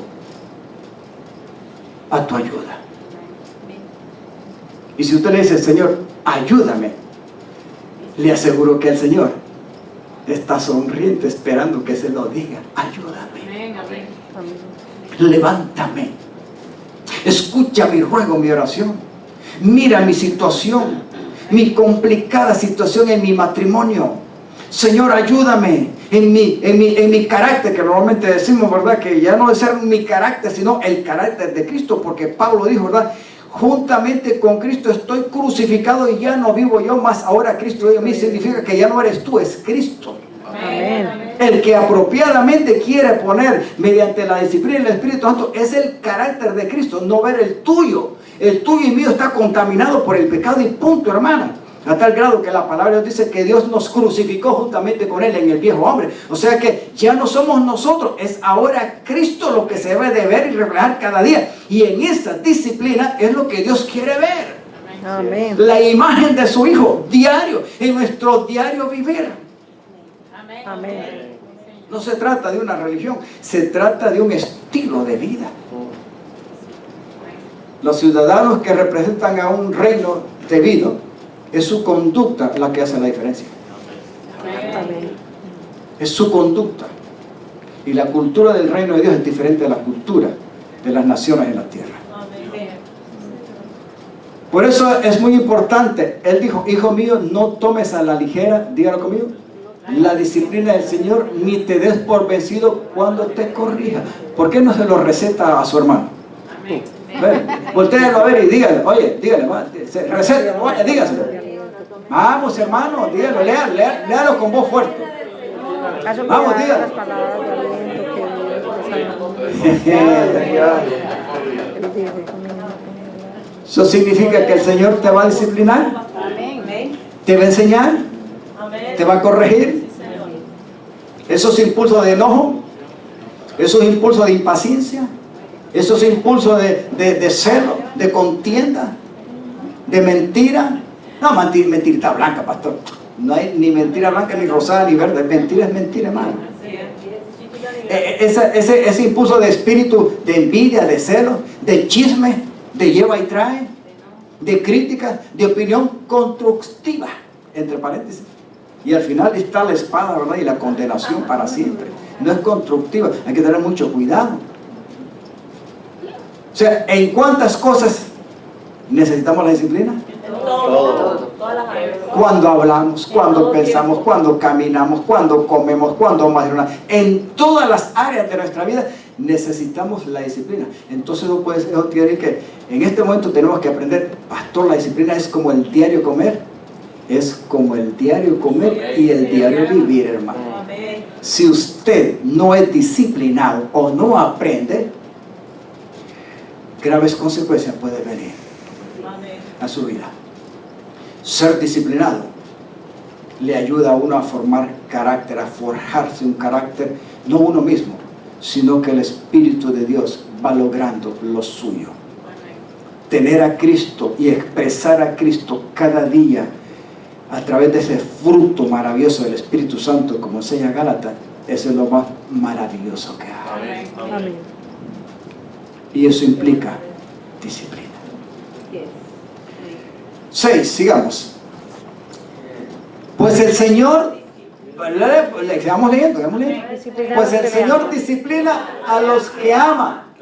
a tu ayuda. Y si usted le dice, Señor, ayúdame, le aseguro que el Señor está sonriente esperando que se lo diga. Ayúdame. Amén. Amén. Amén. Levántame. Escucha mi ruego, mi oración. Mira mi situación, mi complicada situación en mi matrimonio. Señor, ayúdame en mi carácter, que normalmente decimos, ¿verdad? Que ya no es ser mi carácter, sino el carácter de Cristo, porque Pablo dijo, ¿verdad? Juntamente con Cristo estoy crucificado y ya no vivo yo, más ahora Cristo vive en mí. Significa que ya no eres tú, es Cristo. Amén. El que apropiadamente quiere poner mediante la disciplina del Espíritu Santo es el carácter de Cristo, no ver el tuyo. El tuyo y mío está contaminado por el pecado y punto, hermano. A tal grado que la palabra nos dice que Dios nos crucificó juntamente con Él en el viejo hombre. O sea que ya no somos nosotros, es ahora Cristo lo que se debe de ver y reflejar cada día. Y en esa disciplina es lo que Dios quiere ver. Amén. La imagen de su Hijo diario, en nuestro diario vivir. Amén. Amén. No se trata de una religión, se trata de un estilo de vida. Los ciudadanos que representan a un reino debido, es su conducta la que hace la diferencia. Amén. Es su conducta. Y la cultura del reino de Dios es diferente de la cultura de las naciones en la tierra. Por eso es muy importante. Él dijo, hijo mío, no tomes a la ligera, dígalo conmigo, la disciplina del Señor, ni te des por vencido cuando te corrija. ¿Por qué no se lo receta a su hermano? Voltéalo a ver y dígale, oye, dígale, receta, oye, dígaselo. Vamos, hermano, dígalo, léalo con voz fuerte. Vamos, dígalo. Eso significa que el Señor te va a disciplinar, te va a enseñar, te va a corregir. Esos impulsos de enojo, esos impulsos de impaciencia, esos impulsos de celo, de contienda, de mentira. No, mentirita blanca, pastor. No hay ni mentira blanca, ni rosada, ni verde. Mentira es mentira, hermano. Ese impulso de espíritu, de envidia, de celo, de chisme, de lleva y trae, de crítica, de opinión constructiva, entre paréntesis. Y al final está la espada, ¿verdad? Y la condenación para siempre. No es constructiva, hay que tener mucho cuidado. O sea, ¿en cuántas cosas necesitamos la disciplina? Cuando hablamos, cuando pensamos, cuando caminamos, cuando comemos, cuando madrugamos. En todas las áreas de nuestra vida necesitamos la disciplina. Entonces no puede ser que en este momento tenemos que aprender, pastor, la disciplina es como el diario comer. Es como el diario comer y el diario vivir, hermano. Si usted no es disciplinado o no aprende, graves consecuencias pueden venir a su vida. Ser disciplinado le ayuda a uno a formar carácter, a forjarse un carácter, no uno mismo, sino que el Espíritu de Dios va logrando lo suyo. Tener a Cristo y expresar a Cristo cada día a través de ese fruto maravilloso del Espíritu Santo, como enseña Gálatas, eso es lo más maravilloso que hay. Amén. Y eso implica disciplina. 6, sigamos. Pues el Señor, sigamos leyendo. Pues el Señor disciplina a los que ama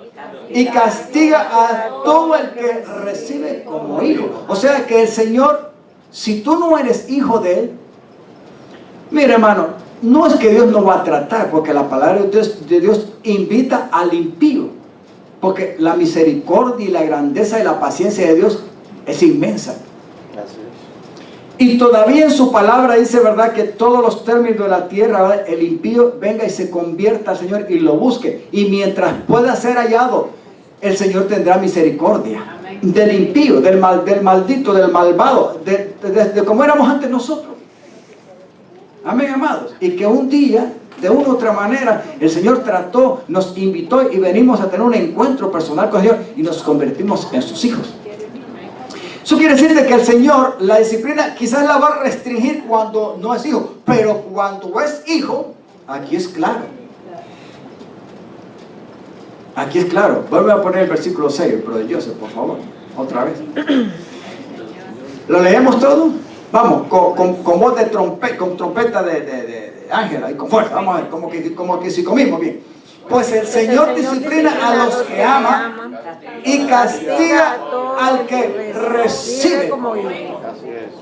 y castiga a todo el que recibe como hijo. O sea que el Señor, si tú no eres hijo de Él, mira, hermano, no es que Dios no va a tratar, porque la palabra de Dios invita al impío, porque la misericordia y la grandeza y la paciencia de Dios es inmensa. Y todavía en su palabra dice, ¿verdad?, que todos los términos de la tierra, ¿verdad?, el impío venga y se convierta al Señor y lo busque. Y mientras pueda ser hallado, el Señor tendrá misericordia. Amén. Del impío, del maldito, del malvado, de como éramos antes nosotros. Amén, amados. Y que un día, de una u otra manera, el Señor trató, nos invitó y venimos a tener un encuentro personal con el Señor y nos convertimos en sus hijos. Eso quiere decir que el Señor, la disciplina quizás la va a restringir cuando no es hijo, pero cuando es hijo, aquí es claro. Aquí es claro. Vuelve a poner el versículo 6, pero de Joseph, por favor, otra vez. ¿Lo leemos todo? Vamos, con voz de trompeta, con trompeta de Ángela y con fuerza. Vamos a ver, como que si comimos bien. Pues el Señor disciplina a los que ama y castiga al que recibe.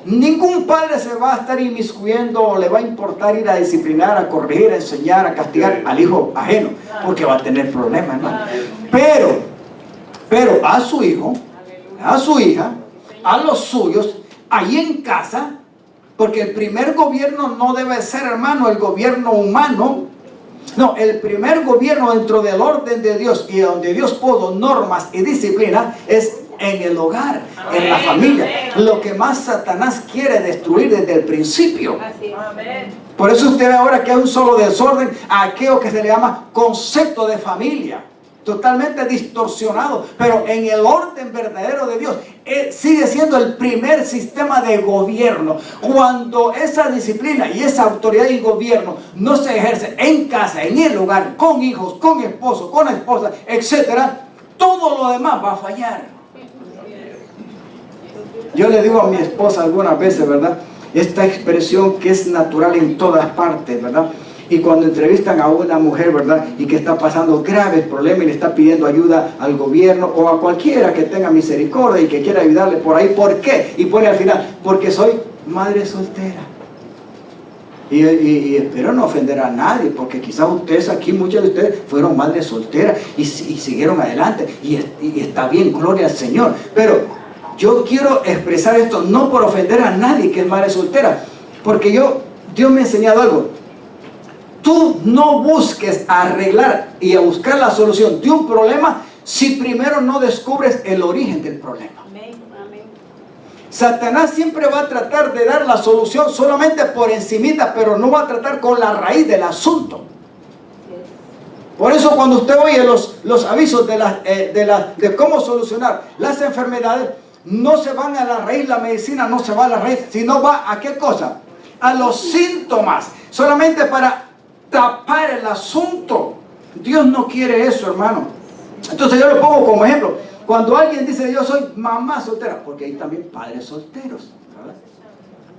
Ningún padre se va a estar inmiscuyendo o le va a importar ir a disciplinar, a corregir, a enseñar, a castigar al hijo ajeno, porque va a tener problemas, hermano. Pero a su hijo, a su hija, a los suyos, ahí en casa, porque el primer gobierno no debe ser, hermano, el gobierno humano. No, el primer gobierno dentro del orden de Dios y donde Dios puso normas y disciplina es en el hogar, en la familia. Lo que más Satanás quiere destruir desde el principio. Por eso usted ve ahora que hay un solo desorden a aquello que se le llama concepto de familia. Totalmente distorsionado, pero en el orden verdadero de Dios sigue siendo el primer sistema de gobierno. Cuando esa disciplina y esa autoridad y gobierno no se ejerce en casa, en el hogar, con hijos, con esposo, con esposa, etcétera, todo lo demás va a fallar. Yo le digo a mi esposa algunas veces, ¿verdad?, esta expresión que es natural en todas partes, ¿verdad?, Y cuando entrevistan a una mujer, ¿verdad? Y que está pasando graves problemas y le está pidiendo ayuda al gobierno o a cualquiera que tenga misericordia y que quiera ayudarle por ahí. ¿Por qué? Y pone al final, porque soy madre soltera. Y espero no ofender a nadie, porque quizás ustedes aquí, muchos de ustedes fueron madres solteras y siguieron adelante. Y está bien, gloria al Señor. Pero yo quiero expresar esto no por ofender a nadie que es madre soltera, porque Dios me ha enseñado algo. Tú no busques arreglar y a buscar la solución de un problema si primero no descubres el origen del problema. Satanás siempre va a tratar de dar la solución solamente por encimita, pero no va a tratar con la raíz del asunto. Por eso cuando usted oye los avisos de cómo solucionar las enfermedades, no se van a la raíz, la medicina no se va a la raíz, sino va a ¿qué cosa? A los síntomas, solamente para tapar el asunto. Dios no quiere eso, hermano. Entonces yo lo pongo como ejemplo. Cuando alguien dice yo soy mamá soltera, porque hay también padres solteros, ¿verdad?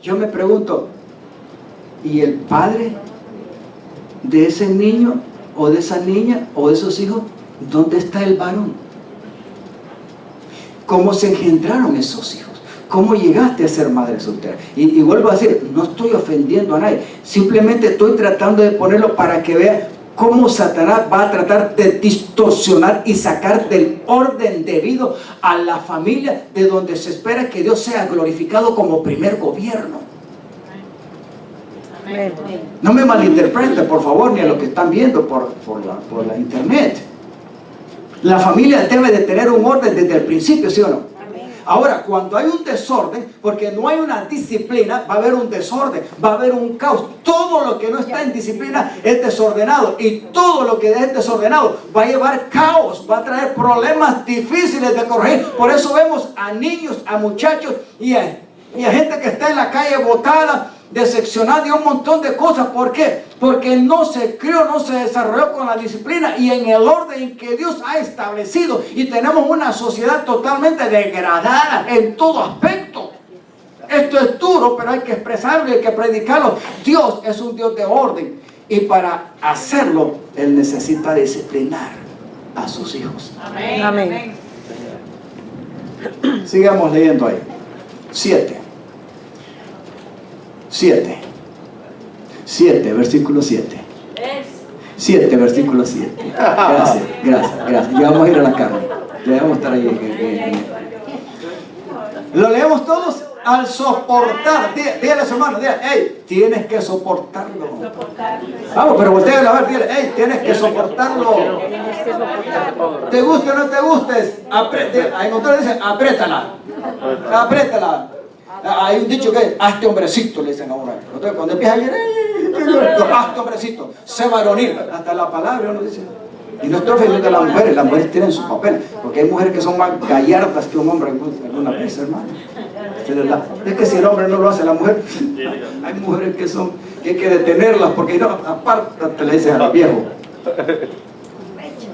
Yo me pregunto, ¿y el padre de ese niño o de esa niña o de esos hijos? ¿Dónde está el varón? ¿Cómo se engendraron esos hijos? ¿Cómo llegaste a ser madre soltera? Y vuelvo a decir, no estoy ofendiendo a nadie, simplemente estoy tratando de ponerlo para que vea cómo Satanás va a tratar de distorsionar y sacar del orden debido a la familia, de donde se espera que Dios sea glorificado como primer gobierno. Amén. No me malinterprete, por favor, ni a los que están viendo por la internet. La familia debe de tener un orden desde el principio, ¿sí o no? Ahora, cuando hay un desorden, porque no hay una disciplina, va a haber un desorden, va a haber un caos. Todo lo que no está en disciplina es desordenado, y todo lo que es desordenado va a llevar caos, va a traer problemas difíciles de corregir. Por eso vemos a niños, a muchachos y a gente que está en la calle botada, decepcionada y un montón de cosas. ¿Por qué? Porque no se crió, no se desarrolló con la disciplina y en el orden que Dios ha establecido, y tenemos una sociedad totalmente degradada en todo aspecto. Esto es duro, pero hay que expresarlo y hay que predicarlo. Dios es un Dios de orden, y para hacerlo Él necesita disciplinar a sus hijos. Amén. Amén. Sigamos leyendo ahí. 7, versículo 7. 7, versículo 7. Gracias. Ya vamos a ir a la carne. Ya vamos a estar ahí. ¿Lo leemos todos? Al soportar. Dígale a su hermano, dígale, hey, tienes que soportarlo. Vamos, pero voltea a ver, dígale, hey, tienes que soportarlo. ¿Te guste o no te gustes? Hay motores que dicen, apriétala. Hay un dicho que hazte hombrecito, le dicen a uno. Entonces, cuando empieza a ir, hazte hombrecito, sé varonil. Hasta la palabra uno dice. Y no estoy ofendiendo a las mujeres tienen su papel, porque hay mujeres que son más gallardas que un hombre alguna vez, hermano. Es que si el hombre no lo hace, la mujer, hay mujeres que hay que detenerlas, porque no, apártate, le dicen al viejo.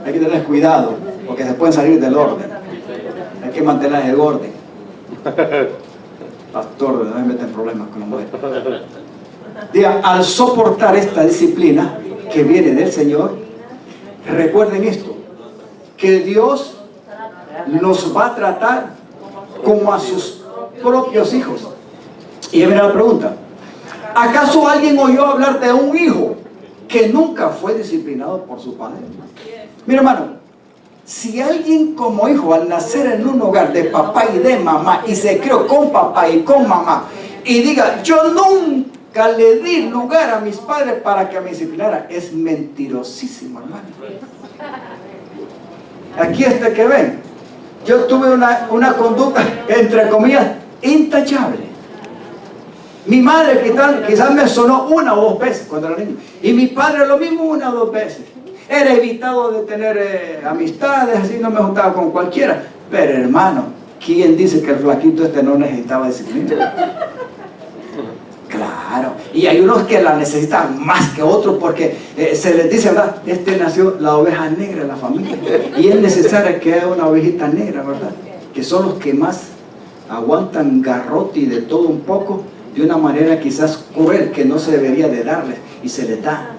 Hay que tener cuidado, porque se pueden salir del orden. Hay que mantener el orden. Pastor, no me meten problemas con la mujer. Diga, al soportar esta disciplina que viene del Señor, recuerden esto, que Dios nos va a tratar como a sus propios hijos. Y viene la pregunta, ¿acaso alguien oyó hablar de un hijo que nunca fue disciplinado por su padre? Mira, hermano, si alguien como hijo, al nacer en un hogar de papá y de mamá, y se crió con papá y con mamá, y diga, yo nunca le di lugar a mis padres para que me disciplinara, es mentirosísimo, hermano. Aquí que ven, yo tuve una conducta, entre comillas, intachable. Mi madre quizás me sonó 1 o 2 veces cuando era niño, y mi padre lo mismo 1 o 2 veces. Era evitado de tener amistades, así no me juntaba con cualquiera. Pero hermano, ¿quién dice que el flaquito no necesitaba disciplina? Claro, y hay unos que la necesitan más que otros, porque se les dice, ¿verdad? Nació la oveja negra en la familia, y es necesario que haya una ovejita negra, ¿verdad? Que son los que más aguantan garrote y de todo un poco, de una manera quizás cruel que no se debería de darles, y se les da.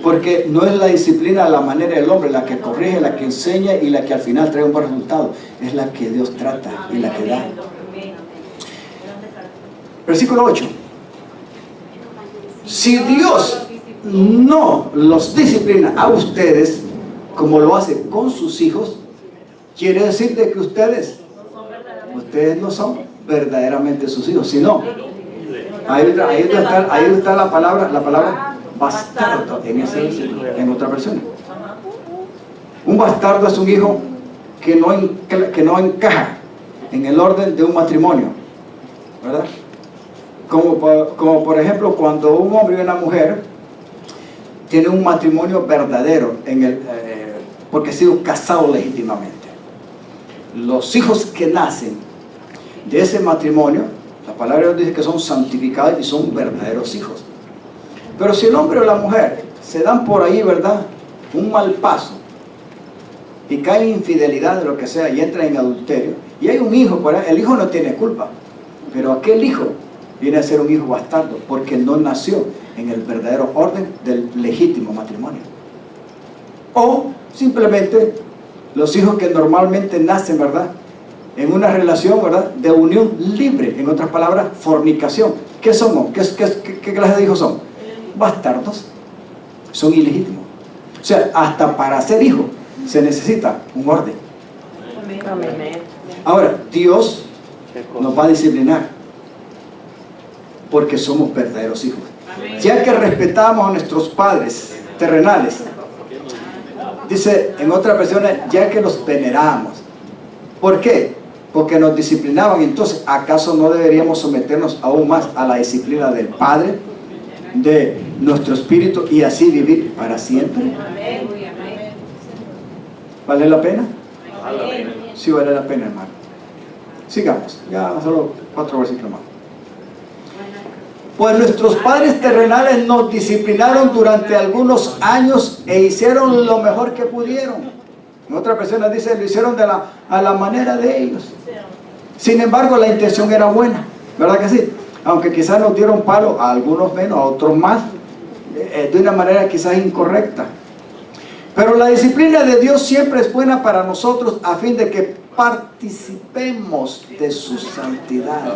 Porque no es la disciplina a la manera del hombre la que corrige, la que enseña y la que al final trae un buen resultado. Es la que Dios trata y la que da. Versículo 8. Si Dios no los disciplina a ustedes como lo hace con sus hijos, quiere decir de que ustedes no son verdaderamente sus hijos, sino ahí está la palabra bastardo en otra versión. Un bastardo es un hijo que no encaja en el orden de un matrimonio, ¿verdad? Como por ejemplo cuando un hombre y una mujer tienen un matrimonio verdadero porque han sido casados legítimamente. Los hijos que nacen de ese matrimonio, la palabra de Dios dice que son santificados y son verdaderos hijos. Pero si el hombre o la mujer se dan por ahí, ¿verdad?, un mal paso y caen en infidelidad de lo que sea y entran en adulterio, y hay un hijo por ahí, el hijo no tiene culpa, pero aquel hijo viene a ser un hijo bastardo porque no nació en el verdadero orden del legítimo matrimonio. O simplemente los hijos que normalmente nacen, ¿verdad?, en una relación, ¿verdad?, de unión libre, en otras palabras, fornicación. ¿Qué somos? ¿Qué clase de hijos son? Bastardos. Son ilegítimos. O sea, hasta para ser hijo se necesita un orden. Amén. Ahora, Dios nos va a disciplinar porque somos verdaderos hijos. Ya que respetamos a nuestros padres terrenales, dice en otras versiones, ya que los veneramos. ¿Por qué? Porque nos disciplinaban. Entonces, ¿acaso no deberíamos someternos aún más a la disciplina del Padre, de nuestro espíritu, y así vivir para siempre? ¿Vale la pena? Sí, vale la pena, hermano. Sigamos, ya solo 4 versículos más. Pues nuestros padres terrenales nos disciplinaron durante algunos años e hicieron lo mejor que pudieron. En otras personas dice, lo hicieron a la manera de ellos. Sin embargo, la intención era buena, ¿verdad que sí? Aunque quizás nos dieron palo, a algunos menos, a otros más, de una manera quizás incorrecta. Pero la disciplina de Dios siempre es buena para nosotros, a fin de que participemos de su santidad.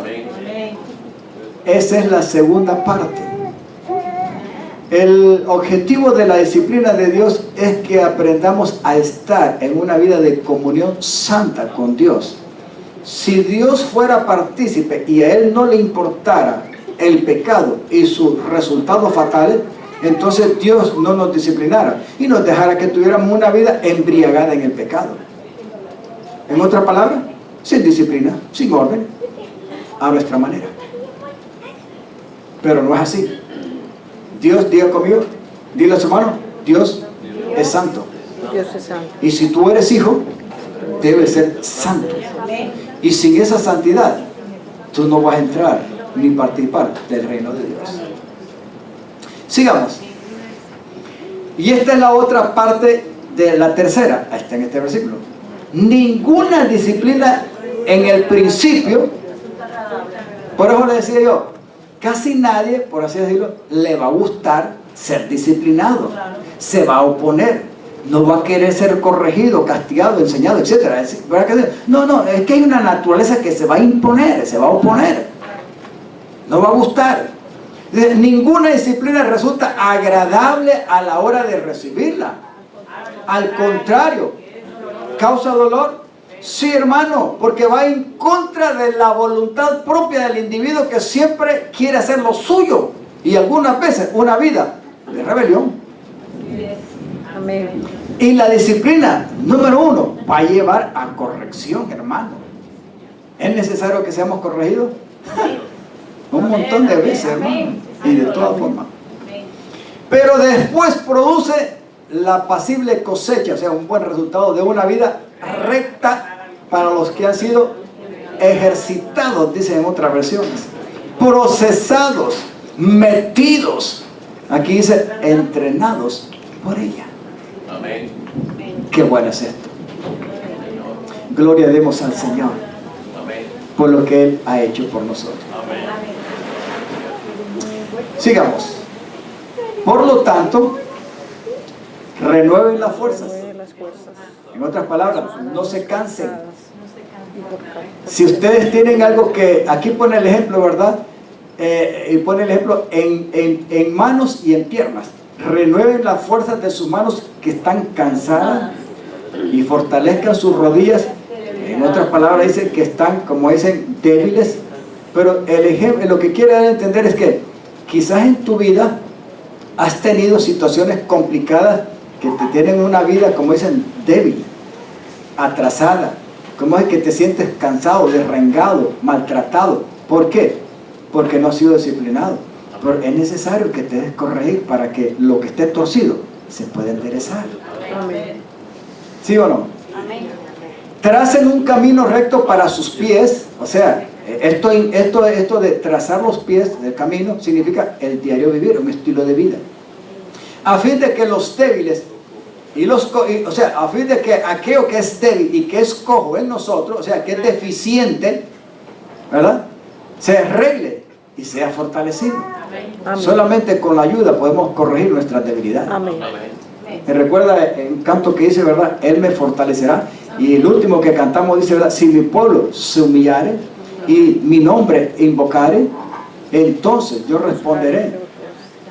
Esa es la segunda parte. El objetivo de la disciplina de Dios es que aprendamos a estar en una vida de comunión santa con Dios. Si Dios fuera partícipe y a Él no le importara el pecado y sus resultados fatales, entonces Dios no nos disciplinara y nos dejara que tuviéramos una vida embriagada en el pecado. En otra palabra, sin disciplina, sin orden, a nuestra manera. Pero no es así. Dios, diga conmigo, dile a su hermano, Dios es santo. Dios es santo. Y si tú eres hijo, debes ser santo. Y sin esa santidad, tú no vas a entrar ni participar del reino de Dios. Sigamos. Y esta es la otra parte de la tercera, está en este versículo. Ninguna disciplina en el principio, por eso le decía yo, casi nadie, por así decirlo, le va a gustar ser disciplinado. Se va a oponer. No va a querer ser corregido, castigado, enseñado, etc. No, es que hay una naturaleza que se va a imponer, se va a oponer. No va a gustar. Ninguna disciplina resulta agradable a la hora de recibirla. Al contrario, ¿causa dolor? Sí, hermano, porque va en contra de la voluntad propia del individuo que siempre quiere hacer lo suyo y algunas veces una vida de rebelión. Amén. Y la disciplina, número 1, va a llevar a corrección, hermano. ¿Es necesario que seamos corregidos? Un montón de veces, hermano, y de todas formas. Pero después produce la apacible cosecha, o sea, un buen resultado de una vida recta para los que han sido ejercitados, dicen en otras versiones, procesados, metidos, aquí dice entrenados por ella. Amén. Qué bueno es esto. Gloria demos al Señor por lo que Él ha hecho por nosotros. Amén. Sigamos. Por lo tanto, Renueven las fuerzas. Renueve las fuerzas. En otras palabras, no se cansen. Y por favor, Si ustedes tienen algo que, aquí pone el ejemplo, ¿verdad? Y pone el ejemplo en manos y en piernas. Renueven las fuerzas de sus manos que están cansadas y fortalezcan sus rodillas. En otras palabras dice que están, como dicen, débiles. Pero el ejemplo, lo que quiere dar a entender es que quizás en tu vida has tenido situaciones complicadas que te tienen una vida, como dicen, débil, atrasada. Como es que te sientes cansado, derrengado, maltratado. ¿Por qué? Porque no has sido disciplinado. Pero es necesario que te des corregir para que lo que esté torcido se pueda enderezar. amén. ¿Sí o no? Tracen un camino recto para sus pies. O sea, esto de trazar los pies del camino significa el diario vivir, un estilo de vida. A fin de que los débiles o sea, a fin de que aquello que es débil y que es cojo en nosotros, o sea, que es deficiente, ¿verdad?, se arregle y sea fortalecido. Amén. Solamente con la ayuda podemos corregir nuestras debilidades. Amén. Me recuerda un canto que dice, ¿verdad?, Él me fortalecerá. Y el último que cantamos dice, ¿verdad?, si mi pueblo se humillare y mi nombre invocare, entonces yo responderé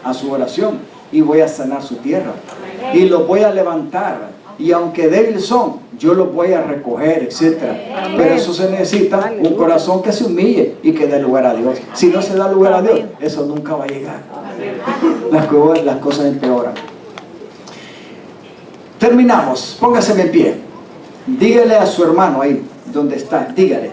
a su oración y voy a sanar su tierra y los voy a levantar, y aunque débiles son, yo los voy a recoger, etc. Pero eso se necesita un corazón que se humille y que dé lugar a Dios. Si no se da lugar a Dios, eso nunca va a llegar. Las cosas empeoran. Terminamos. Póngaseme en pie. Dígale a su hermano ahí donde está, dígale: